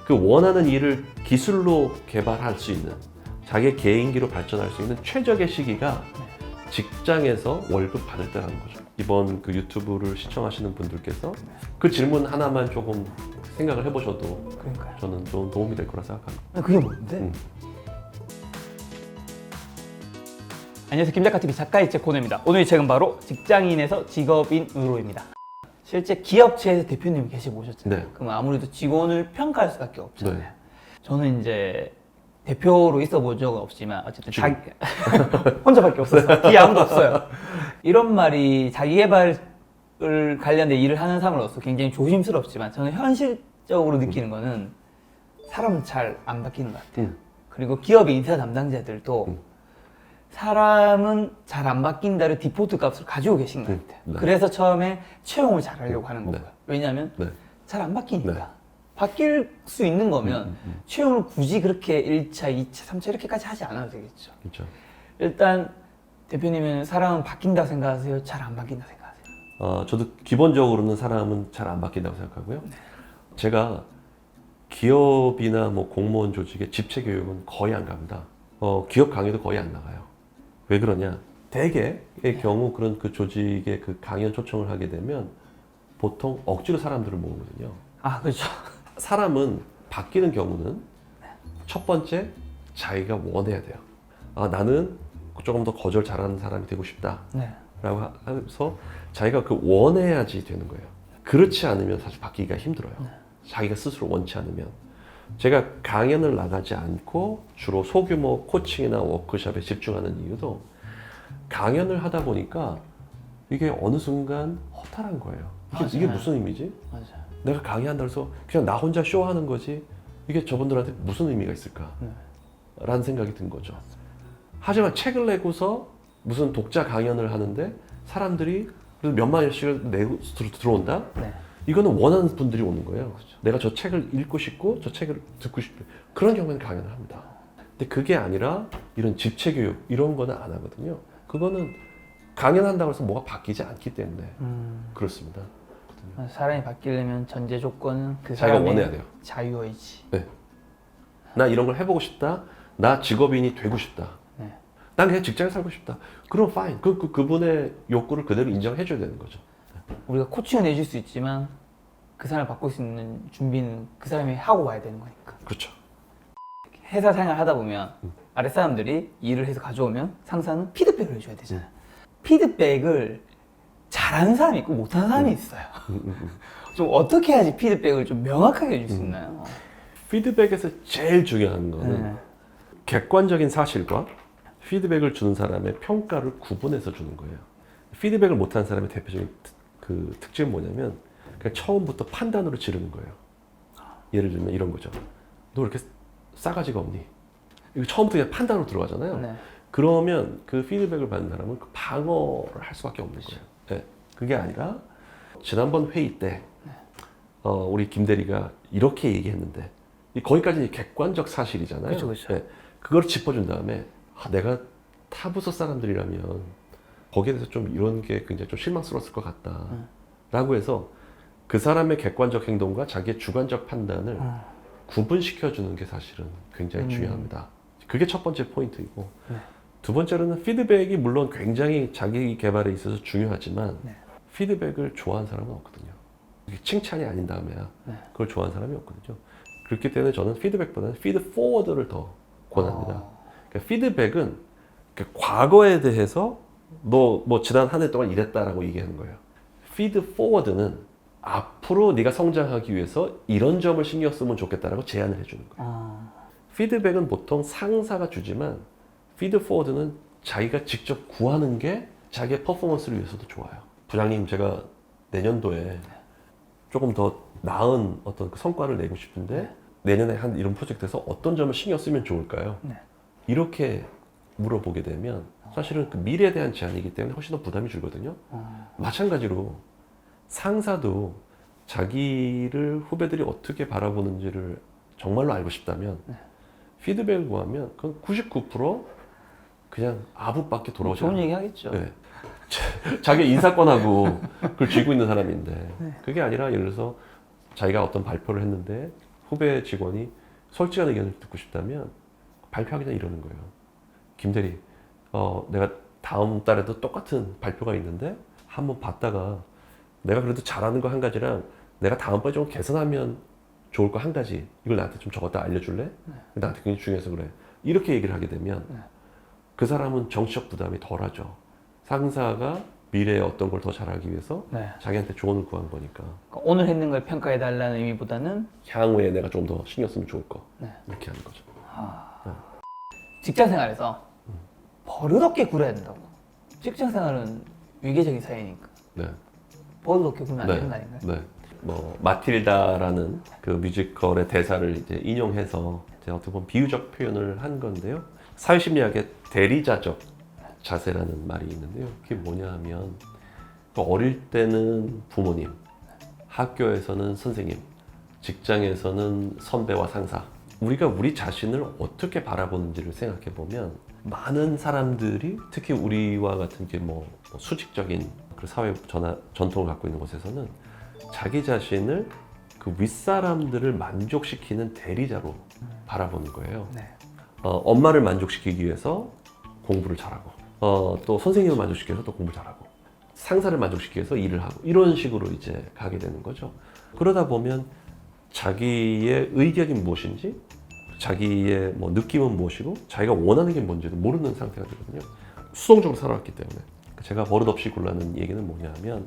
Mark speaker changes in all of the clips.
Speaker 1: 그 원하는 일을 기술로 개발할 수 있는 자기의 개인기로 발전할 수 있는 최적의 시기가 직장에서 월급 받을 때라는 거죠. 이번 그 유튜브를 시청하시는 분들께서 그 질문 하나만 조금 생각을 해보셔도
Speaker 2: 그러니까요.
Speaker 1: 저는 좀 도움이 될 거라 생각합니다.
Speaker 2: 그게 뭔데? 안녕하세요. 김작가TV 작가의 책 코너입니다. 오늘 이 책은 바로 직장인에서 직업인으로입니다. 실제 기업체에서 대표님이 계시고 오셨잖아요.
Speaker 1: 네.
Speaker 2: 그럼 아무래도 직원을 평가할 수밖에 없잖아요.
Speaker 1: 네.
Speaker 2: 저는 이제 대표로 있어 본 적은 없지만 어쨌든
Speaker 1: 지금.
Speaker 2: 혼자밖에 없었어. 뒤에 아무도 없어요. 이런 말이 자기개발을 관련된 일을 하는 사람으로서 굉장히 조심스럽지만 저는 현실적으로 느끼는 거는 사람은 잘 안 바뀌는 것 같아요. 그리고 기업의 인사 담당자들도 사람은 잘 안 바뀐다를 디포트 값을 가지고 계신 것 같아요.
Speaker 1: 네.
Speaker 2: 그래서 처음에 채용을 잘 하려고 하는 거고요.
Speaker 1: 네.
Speaker 2: 왜냐하면
Speaker 1: 네.
Speaker 2: 잘 안 바뀌니까.
Speaker 1: 네.
Speaker 2: 바뀔 수 있는 거면 채용을 굳이 그렇게 1차, 2차, 3차 이렇게까지 하지 않아도 되겠죠.
Speaker 1: 그렇죠.
Speaker 2: 일단 대표님은 사람은 바뀐다 생각하세요? 잘 안 바뀐다 생각하세요?
Speaker 1: 저도 기본적으로는 사람은 잘 안 바뀐다고 생각하고요. 제가 기업이나 뭐 공무원 조직의 집체 교육은 거의 안 갑니다. 기업 강의도 거의 안 나가요. 왜 그러냐? 대개의 경우 그런 그 조직의 그 강연 초청을 하게 되면 보통 억지로 사람들을 모으거든요.
Speaker 2: 아, 그렇죠.
Speaker 1: 사람은 바뀌는 경우는 첫 번째 자기가 원해야 돼요. 나는 조금 더 거절 잘하는 사람이 되고 싶다.
Speaker 2: 네.
Speaker 1: 라고 해서 자기가 그 원해야지 되는 거예요. 그렇지 않으면 사실 바뀌기가 힘들어요. 자기가 스스로 원치 않으면. 제가 강연을 나가지 않고 주로 소규모 코칭이나 워크숍에 집중하는 이유도 강연을 하다 보니까 이게 어느 순간 허탈한 거예요. 이게 무슨 의미지?
Speaker 2: 맞아요.
Speaker 1: 내가 강의한다고 해서 그냥 나 혼자 쇼하는 거지 이게 저분들한테 무슨 의미가 있을까? 라는 생각이 든 거죠. 하지만 책을 내고서 무슨 독자 강연을 하는데 사람들이 그래도 몇만 원씩을 내고 들어온다?
Speaker 2: 네.
Speaker 1: 이거는 원하는 분들이 오는 거예요. 내가 저 책을 읽고 싶고 저 책을 듣고 싶고 그런 경우에는 강연을 합니다. 근데 그게 아니라 이런 집체 교육 이런 거는 안 하거든요. 그거는 강연한다고 해서 뭐가 바뀌지 않기 때문에 그렇습니다.
Speaker 2: 사람이 바뀌려면 전제 조건은 그
Speaker 1: 자기가
Speaker 2: 사람의
Speaker 1: 원해야 돼요.
Speaker 2: 자유의지.
Speaker 1: 네. 나 이런 걸 해보고 싶다. 나 직업인이 되고 싶다.
Speaker 2: 네.
Speaker 1: 난 그냥 직장에 살고 싶다. 그럼 fine. 그분의 욕구를 그대로 인정해줘야 되는 거죠.
Speaker 2: 우리가 코칭은 해줄 수 있지만 그 사람을 바꿀 수 있는 준비는 그 사람이 하고 와야 되는 거니까.
Speaker 1: 그렇죠.
Speaker 2: 회사 생활 하다 보면 아랫사람들이 일을 해서 가져오면 상사는 피드백을 해줘야 되잖아요. 피드백을 잘하는 사람이 있고 못하는 사람이 있어요. 좀 어떻게 해야지 피드백을 좀 명확하게 해줄 수 있나요?
Speaker 1: 피드백에서 제일 중요한 거는
Speaker 2: 네.
Speaker 1: 객관적인 사실과 피드백을 주는 사람의 평가를 구분해서 주는 거예요. 피드백을 못하는 사람의 대표적인 그 특징은 뭐냐면 그냥 처음부터 판단으로 지르는 거예요. 예를 들면 이런 거죠. 너 왜 이렇게 싸가지가 없니? 이거 처음부터 그냥 판단으로 들어가잖아요.
Speaker 2: 네.
Speaker 1: 그러면 그 피드백을 받는 사람은 그 방어를 할 수밖에 없는 거예요. 네. 그게 아니라 지난번 회의 때 우리 김 대리가 이렇게 얘기했는데 거기까지는 객관적 사실이잖아요.
Speaker 2: 그렇죠, 그렇죠.
Speaker 1: 네. 그걸 짚어준 다음에 내가 타 부서 사람들이라면 거기에 대해서 좀 이런 게 굉장히 좀 실망스러웠을 것 같다. 라고 해서 그 사람의 객관적 행동과 자기의 주관적 판단을 구분시켜주는 게 사실은 굉장히 중요합니다. 그게 첫 번째 포인트이고
Speaker 2: 네.
Speaker 1: 두 번째로는 피드백이 물론 굉장히 자기 개발에 있어서 중요하지만
Speaker 2: 네.
Speaker 1: 피드백을 좋아하는 사람은 없거든요. 이게 칭찬이 아닌 다음에야
Speaker 2: 네.
Speaker 1: 그걸 좋아하는 사람이 없거든요. 그렇기 때문에 저는 피드백보다는 피드 포워드를 더 권합니다. 그러니까 피드백은 과거에 대해서 너 뭐 지난 한 해 동안 이랬다라고 얘기하는 거예요. 피드 포워드는 앞으로 네가 성장하기 위해서 이런 점을 신경 쓰면 좋겠다라고 제안을 해주는 거예요. 피드백은 보통 상사가 주지만 피드 포워드는 자기가 직접 구하는 게 자기의 퍼포먼스를 위해서도 좋아요. 부장님, 제가 내년도에 조금 더 나은 어떤 그 성과를 내고 싶은데 내년에 한 이런 프로젝트에서 어떤 점을 신경 쓰면 좋을까요?
Speaker 2: 네.
Speaker 1: 이렇게 물어보게 되면 사실은 그 미래에 대한 제안이기 때문에 훨씬 더 부담이 줄거든요. 마찬가지로 상사도 자기를 후배들이 어떻게 바라보는지를 정말로 알고 싶다면 피드백을 구하면 그건 99% 그냥 아부밖에 돌아오지
Speaker 2: 좋은
Speaker 1: 않아요.
Speaker 2: 얘기 하겠죠.
Speaker 1: 네. 자기 인사권하고 그걸 쥐고 있는 사람인데 그게 아니라 예를 들어서 자기가 어떤 발표를 했는데 후배 직원이 솔직한 의견을 듣고 싶다면 발표하기 전에 이러는 거예요. 김대리, 내가 다음 달에도 똑같은 발표가 있는데 한번 봤다가 내가 그래도 잘하는 거 한 가지랑 내가 다음번에 좀 개선하면 좋을 거 한 가지 이걸 나한테 좀 적었다 알려줄래? 나한테 굉장히 중요해서 그래. 이렇게 얘기를 하게 되면 그 사람은 정치적 부담이 덜하죠. 상사가 미래에 어떤 걸 더 잘하기 위해서
Speaker 2: 네.
Speaker 1: 자기한테 조언을 구한 거니까
Speaker 2: 그러니까 오늘 했는 걸 평가해 달라는 의미보다는
Speaker 1: 향후에 내가 좀 더 신경 쓰면 좋을 거
Speaker 2: 네.
Speaker 1: 이렇게 하는 거죠.
Speaker 2: 직장 생활에서 버릇없게 굴어야 된다고. 직장 생활은 위계적인 사회니까
Speaker 1: 네.
Speaker 2: 버릇없게 굴면 안
Speaker 1: 네.
Speaker 2: 되는 거 아닌가요?
Speaker 1: 네. 뭐 마틸다라는 그 뮤지컬의 대사를 이제 인용해서 이제 어떻게 보면 비유적 표현을 한 건데요. 사회심리학의 대리자적 자세라는 말이 있는데요. 그게 뭐냐 하면 어릴 때는 부모님, 학교에서는 선생님, 직장에서는 선배와 상사. 우리가 우리 자신을 어떻게 바라보는지를 생각해 보면 많은 사람들이 특히 우리와 같은 게 뭐 수직적인 그 사회 전통을 갖고 있는 곳에서는 자기 자신을 그 윗사람들을 만족시키는 대리자로 바라보는 거예요.
Speaker 2: 네.
Speaker 1: 엄마를 만족시키기 위해서 공부를 잘하고 또 선생님을 만족시키기 위해서 또 공부를 잘하고 상사를 만족시키기 위해서 일을 하고 이런 식으로 이제 가게 되는 거죠. 그러다 보면 자기의 의견이 무엇인지 자기의 뭐 느낌은 무엇이고 자기가 원하는 게 뭔지도 모르는 상태가 되거든요. 수동적으로 살아왔기 때문에. 제가 버릇없이 굴라는 얘기는 뭐냐 하면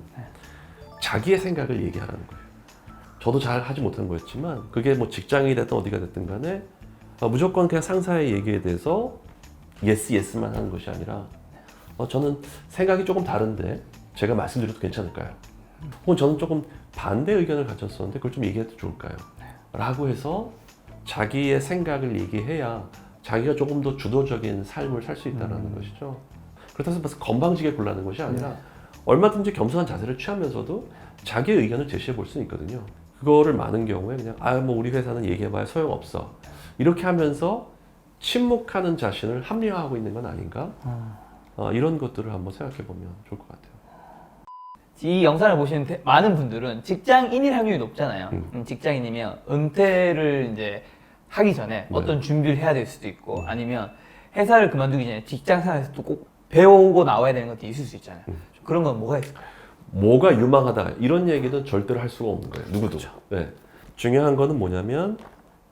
Speaker 1: 자기의 생각을 얘기하라는 거예요. 저도 잘 하지 못한 거였지만 그게 뭐 직장이 됐든 어디가 됐든 간에 무조건 그냥 상사의 얘기에 대해서 예스만 하는 것이 아니라 저는 생각이 조금 다른데 제가 말씀드려도 괜찮을까요? 혹은 저는 조금 반대 의견을 가졌었는데 그걸 좀 얘기해도 좋을까요? 라고 해서 자기의 생각을 얘기해야 자기가 조금 더 주도적인 삶을 살 수 있다는 것이죠. 그렇다고 해서 건방지게 굴라는 것이 아니라 얼마든지 겸손한 자세를 취하면서도 자기의 의견을 제시해 볼 수는 있거든요. 그거를 많은 경우에 그냥 뭐 우리 회사는 얘기해봐야 소용없어 이렇게 하면서 침묵하는 자신을 합리화하고 있는 건 아닌가? 이런 것들을 한번 생각해 보면 좋을 것 같아요.
Speaker 2: 이 영상을 보시는 많은 분들은 직장인일 확률이 높잖아요. 직장인이면 은퇴를 이제 하기 전에 어떤 준비를 해야 될 수도 있고 아니면 회사를 그만두기 전에 직장 생활에서도 꼭 배우고 나와야 되는 것도 있을 수 있잖아요. 그런 건 뭐가 있을까요?
Speaker 1: 뭐가 유망하다 이런 얘기는 절대로 할 수가 없는 거예요. 누구도. 그렇죠. 네. 중요한 거는 뭐냐면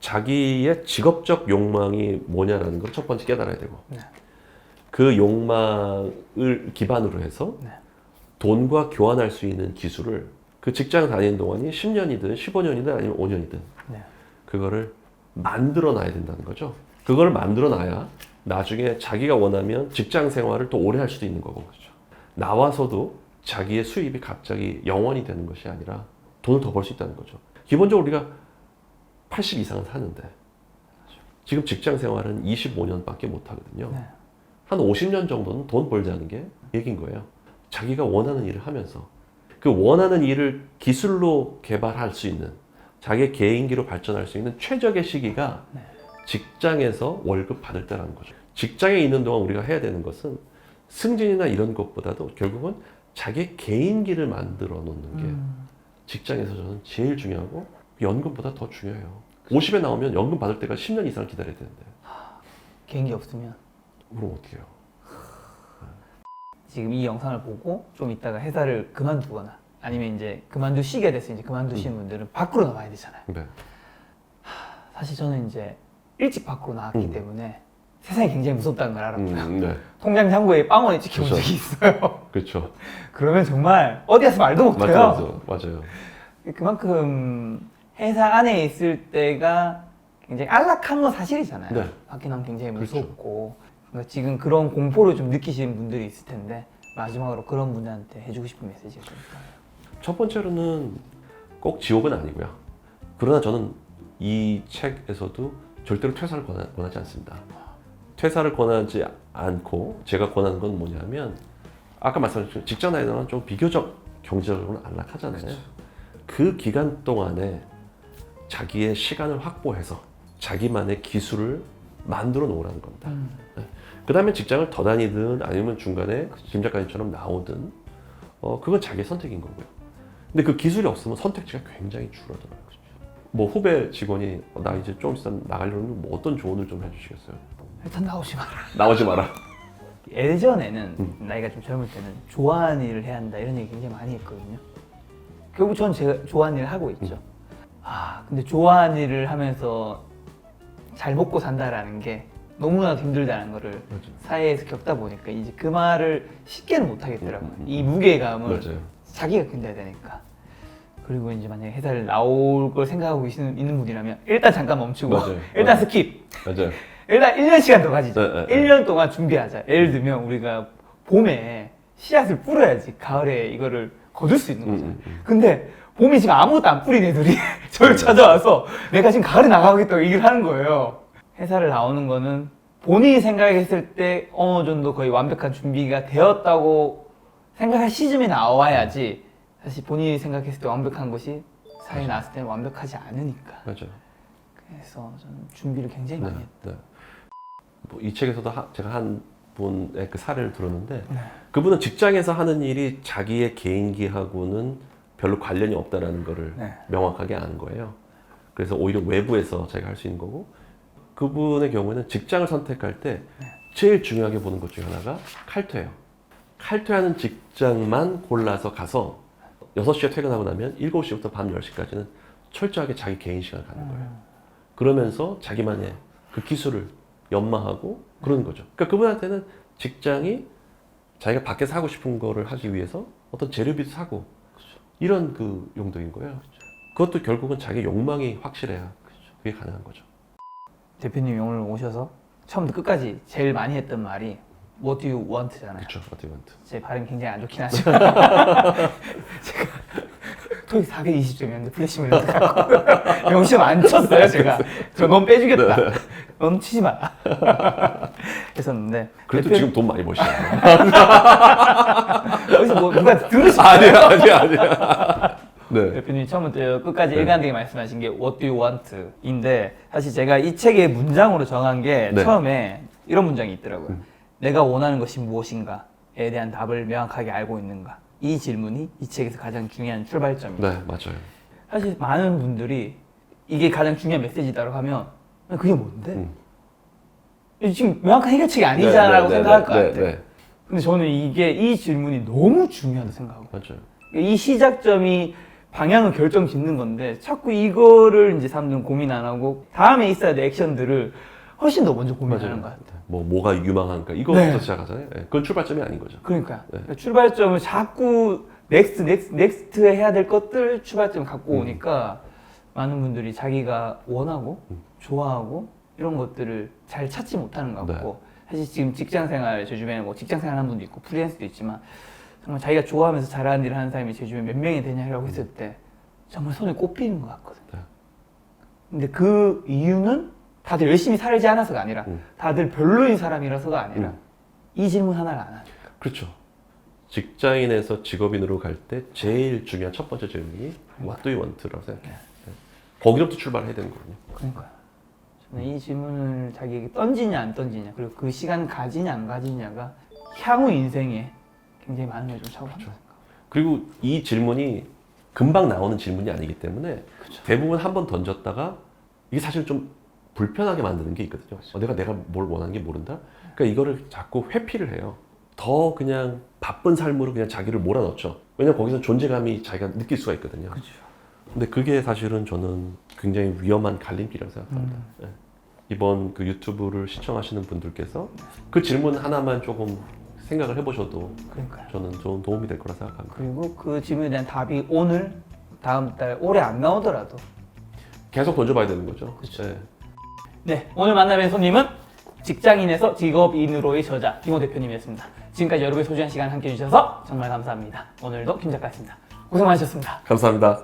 Speaker 1: 자기의 직업적 욕망이 뭐냐라는 걸 첫 번째 깨달아야 되고 그 욕망을 기반으로 해서 돈과 교환할 수 있는 기술을 그 직장 다니는 동안이 10년이든 15년이든 아니면 5년이든 그거를 만들어 놔야 된다는 거죠. 그걸 만들어 놔야 나중에 자기가 원하면 직장 생활을 또 오래 할 수도 있는 거고 그렇죠. 나와서도 자기의 수입이 갑자기 영원이 되는 것이 아니라 돈을 더 벌 수 있다는 거죠. 기본적으로 우리가 80 이상은 사는데 지금 직장 생활은 25년밖에 못 하거든요. 한 50년 정도는 돈 벌자는 게 얘기인 거예요. 자기가 원하는 일을 하면서 그 원하는 일을 기술로 개발할 수 있는 자기의 개인기로 발전할 수 있는 최적의 시기가 직장에서 월급 받을 때라는 거죠. 직장에 있는 동안 우리가 해야 되는 것은 승진이나 이런 것보다도 결국은 자기의 개인기를 만들어 놓는 게 직장에서 저는 제일 중요하고 연금보다 더 중요해요. 50에 나오면 연금 받을 때가 10년 이상 기다려야 되는데
Speaker 2: 개인기 없으면
Speaker 1: 그럼 어떻게 해요?
Speaker 2: 지금 이 영상을 보고 좀 이따가 회사를 그만두거나 아니면 이제 그만둘 시기가 됐으면 이제 그만두시는 분들은 밖으로 나와야 되잖아요.
Speaker 1: 네.
Speaker 2: 사실 저는 이제 일찍 밖으로 나왔기 때문에 세상이 굉장히 무섭다는 걸 알았고요.
Speaker 1: 네.
Speaker 2: 통장 잔고에 빵원이 찍혀온
Speaker 1: 그렇죠.
Speaker 2: 적이 있어요.
Speaker 1: 그렇죠.
Speaker 2: 그러면 정말 어디 가서 말도 못해요.
Speaker 1: 맞아요.
Speaker 2: 그만큼 회사 안에 있을 때가 굉장히 안락한 건 사실이잖아요.
Speaker 1: 네.
Speaker 2: 밖에 나면 굉장히
Speaker 1: 그렇죠.
Speaker 2: 무섭고 그러니까 지금 그런 공포를 좀 느끼시는 분들이 있을 텐데 마지막으로 그런 분들한테 해주고 싶은 메시지가 있을까요?
Speaker 1: 첫 번째로는 꼭 지옥은 아니고요. 그러나 저는 이 책에서도 절대로 퇴사를 권하지 않습니다. 퇴사를 권하지 않고 제가 권하는 건 뭐냐면 아까 말씀드렸죠. 직장 다니는 좀 비교적 경제적으로는 안락하잖아요. 그렇죠. 그 기간 동안에 자기의 시간을 확보해서 자기만의 기술을 만들어 놓으라는 겁니다. 그 다음에 직장을 더 다니든 아니면 중간에 김 작가님처럼 나오든 그건 자기의 선택인 거고요. 근데 그 기술이 없으면 선택지가 굉장히 줄어들어요. 뭐 후배 직원이 나 이제 좀 있으면 나가려면 뭐 어떤 조언을 좀 해주시겠어요?
Speaker 2: 일단 나오지 마라.
Speaker 1: 나오지 마라.
Speaker 2: 예전에는 나이가 좀 젊을 때는 좋아하는 일을 해야 한다 이런 얘기 굉장히 많이 했거든요. 결국 전 제가 좋아하는 일을 하고 있죠. 근데 좋아하는 일을 하면서 잘 먹고 산다라는 게 너무나도 힘들다는 거를
Speaker 1: 맞아요.
Speaker 2: 사회에서 겪다 보니까 이제 그 말을 쉽게는 못 하겠더라고요. 이 무게감을
Speaker 1: 맞아요.
Speaker 2: 자기가 견뎌야 되니까. 그리고 이제 만약에 회사를 나올 걸 생각하고 있는 분이라면 일단 잠깐 멈추고
Speaker 1: 맞아요.
Speaker 2: 일단
Speaker 1: 맞아요.
Speaker 2: 스킵.
Speaker 1: 맞아요.
Speaker 2: 일단 1년 시간 더 가지죠.
Speaker 1: 네, 네,
Speaker 2: 1년 동안 준비하자. 예를 들면 우리가 봄에 씨앗을 뿌려야지 가을에 이거를 거둘 수 있는 거잖아요. 근데 봄이 지금 아무것도 안 뿌린 애들이 저를 찾아와서 내가 지금 가을에 나가겠다고 얘기를 하는 거예요. 회사를 나오는 거는 본인이 생각했을 때 어느 정도 거의 완벽한 준비가 되었다고 생각할 시점에 나와야지 사실 본인이 생각했을 때 완벽한 것이 사회에 나왔을 때는 완벽하지 않으니까.
Speaker 1: 맞아요.
Speaker 2: 그래서 저는 준비를 굉장히 많이 했어요.
Speaker 1: 네. 뭐 이 책에서도 제가 한 분의 그 사례를 들었는데
Speaker 2: 네.
Speaker 1: 그분은 직장에서 하는 일이 자기의 개인기하고는 별로 관련이 없다라는 거를
Speaker 2: 네.
Speaker 1: 명확하게 아는 거예요. 그래서 오히려 외부에서 자기가 할 수 있는 거고 그분의 경우에는 직장을 선택할 때 제일 중요하게 보는 것 중에 하나가 칼퇴예요. 칼퇴하는 직장만 골라서 가서 6시에 퇴근하고 나면 7시부터 밤 10시까지는 철저하게 자기 개인 시간을 갖는 거예요. 그러면서 자기만의 그 기술을 연마하고 그러는 거죠. 그러니까 그분한테는 직장이 자기가 밖에서 하고 싶은 거를 하기 위해서 어떤 재료비도 사고 이런 그 용도인 거예요. 그것도 결국은 자기 욕망이 확실해야 그게 가능한 거죠.
Speaker 2: 대표님이 오늘 오셔서 처음부터 끝까지 제일 많이 했던 말이 What do you want?잖아요.
Speaker 1: 그렇죠. 어떻게 want.
Speaker 2: 제 발음이 굉장히 안 좋긴 하지만 제가 토익 420점이었는데 플래시밀러 갖고 영어 시험 안 쳤어요 제가. 저 넌 빼주겠다. 넌 치지 마라. 했었는데
Speaker 1: 그래도
Speaker 2: 대표-
Speaker 1: 지금 돈 많이 버시잖아요.
Speaker 2: 여기서 뭐 누가 들으시나요?
Speaker 1: 아니야. 네.
Speaker 2: 대표님이 처음부터 끝까지 일관되게 말씀하신 게 What do you want?인데 사실 제가 이 책의 문장으로 정한 게
Speaker 1: 네.
Speaker 2: 처음에 이런 문장이 있더라고요. 내가 원하는 것이 무엇인가에 대한 답을 명확하게 알고 있는가? 이 질문이 이 책에서 가장 중요한 출발점이에요.
Speaker 1: 네, 맞아요.
Speaker 2: 사실 많은 분들이 이게 가장 중요한 메시지다고 하면 그게 뭔데? 지금 명확한 해결책이 아니잖아라고 생각할 것 같아요. 근데 저는 이 질문이 너무 중요하다고 생각하고
Speaker 1: 맞아요.
Speaker 2: 이 시작점이 방향을 결정 짓는 건데 자꾸 이거를 이제 사람들은 고민 안 하고 다음에 있어야 될 액션들을 훨씬 더 먼저 고민하는 것 같아요.
Speaker 1: 뭐가 유망한가 이거부터
Speaker 2: 네.
Speaker 1: 시작하잖아요. 네. 그건 출발점이 아닌 거죠.
Speaker 2: 그러니까요.
Speaker 1: 네.
Speaker 2: 그러니까 출발점을 자꾸 넥스트 해야 될 것들 출발점을 갖고 오니까 많은 분들이 자기가 원하고 좋아하고 이런 것들을 잘 찾지 못하는 것 같고 사실 지금 직장생활 제 주변에 뭐 직장생활 하는 분도 있고 프리랜서도 있지만 정말 자기가 좋아하면서 잘하는 일을 하는 사람이 제 주변에 몇 명이 되냐라고 했을 때 정말 손에 꼽히는 것 같거든요.
Speaker 1: 네.
Speaker 2: 근데 그 이유는 다들 열심히 살지 않아서가 아니라 다들 별로인 사람이라서가 아니라 이 질문 하나를 안 하니까.
Speaker 1: 그렇죠. 직장인에서 직업인으로 갈 때 제일 중요한 첫 번째 질문이 What do you want?라고 생각해요. 네. 거기로부터 출발해야 되는 거거든요.
Speaker 2: 그러니까요. 저는 이 질문을 자기에게 던지냐 안 던지냐 그리고 그 시간 가지냐 안 가지냐가 향후 인생에 굉장히 많은 걸 좀 차고한다.
Speaker 1: 그리고 이 질문이 금방 나오는 질문이 아니기 때문에 대부분 한 번 던졌다가 이게 사실 좀 불편하게 만드는 게 있거든요. 내가 뭘 원하는 게 모른다? 그러니까 이거를 자꾸 회피를 해요. 더 그냥 바쁜 삶으로 그냥 자기를 몰아넣죠. 왜냐면 거기서 존재감이 자기가 느낄 수가 있거든요.
Speaker 2: 그렇죠.
Speaker 1: 근데 그게 사실은 저는 굉장히 위험한 갈림길이라고 생각합니다. 네. 이번 그 유튜브를 시청하시는 분들께서 그 질문 하나만 조금 생각을 해보셔도
Speaker 2: 그러니까요.
Speaker 1: 저는 좋은 도움이 될 거라 생각합니다.
Speaker 2: 그리고 그 질문에 대한 답이 오늘, 다음 달, 올해 안 나오더라도
Speaker 1: 계속 던져봐야 되는 거죠. 네.
Speaker 2: 네, 오늘 만나뵌 손님은 직장인에서 직업인으로의 저자 김호 대표님이었습니다. 지금까지 여러분의 소중한 시간 함께 해주셔서 정말 감사합니다. 오늘도 김 작가였습니다. 고생 많으셨습니다.
Speaker 1: 감사합니다.